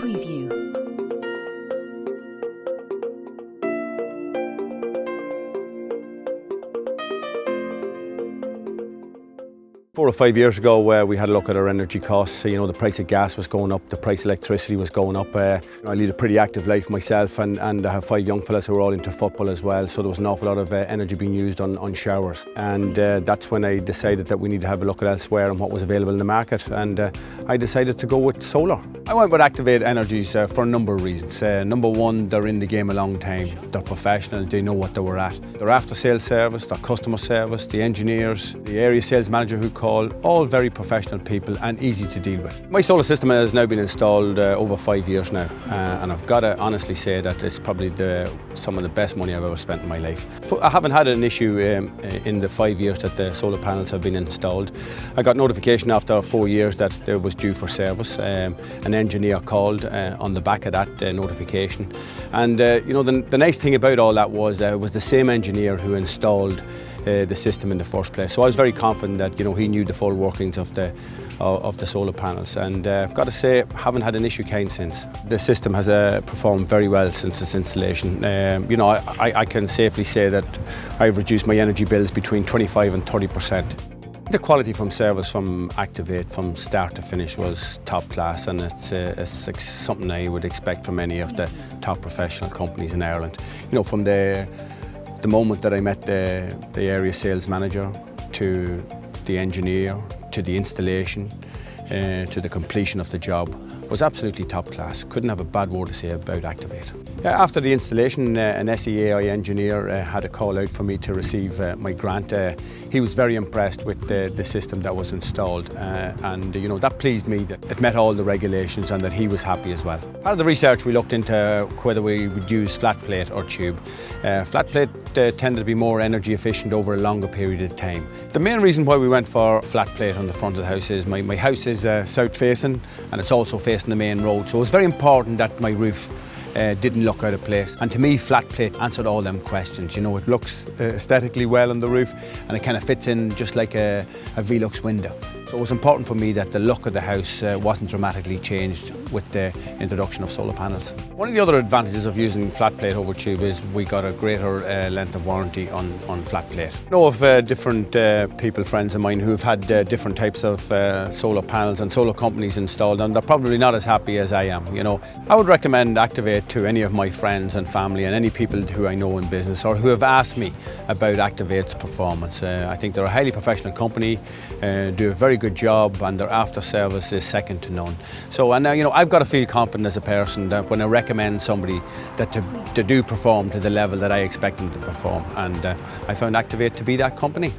preview. 4 or 5 years ago, we had a look at our energy costs. You know, the price of gas was going up, the price of electricity was going up. I lead a pretty active life myself, and I have 5 young fellas who are all into football as well, so there was an awful lot of energy being used on showers. And that's when I decided that we need to have a look at elsewhere and what was available in the market, and I decided to go with solar. I went with Activ8 Energies for a number of reasons. Number one, they're in the game a long time, they're professional, they know what they were at. Their after sales service, their customer service, the engineers, the area sales manager who called, all very professional people and easy to deal with. My solar system has now been installed over 5 years now, and I've got to honestly say that it's probably some of the best money I've ever spent in my life. I haven't had an issue in the 5 years that the solar panels have been installed. I got notification after 4 years that there was due for service. An engineer called on the back of that notification, and you know, the nice thing about all that was that it was the same engineer who installed the system in the first place. So I was very confident that, you know, he knew the full workings of the solar panels, and I've got to say, I haven't had an issue kind since. The system has performed very well since its installation. You know, I can safely say that I've reduced my energy bills between 25 and 30%. The quality from service from Activ8 from start to finish was top class, and it's something I would expect from any of the top professional companies in Ireland. You know, from the moment that I met the area sales manager, to the engineer, to the installation, to the completion of the job, was absolutely top class. Couldn't have a bad word to say about Activ8. After the installation, an SEAI engineer had a call out for me to receive my grant. He was very impressed with the system that was installed, and you know, that pleased me that it met all the regulations and that he was happy as well. Part of the research, we looked into whether we would use flat plate or tube. Flat plate tended to be more energy efficient over a longer period of time. The main reason why we went for flat plate on the front of the house is my house is south facing, and it's also facing the main road, so it's very important that my roof didn't look out of place. And to me, flat plate answered all them questions. You know, it looks aesthetically well on the roof, and it kind of fits in just like a Velux window. So it was important for me that the look of the house wasn't dramatically changed with the introduction of solar panels. One of the other advantages of using flat plate over tube is we got a greater length of warranty on flat plate. I know of different people, friends of mine, who've had different types of solar panels and solar companies installed, and they're probably not as happy as I am. You know, I would recommend Activ8 to any of my friends and family and any people who I know in business or who have asked me about Activ8's performance. I think they're a highly professional company, do a very good job, and their after service is second to none. So, and you know, I've got to feel confident as a person that when I recommend somebody that to do perform to the level that I expect them to perform, and I found Activ8 to be that company.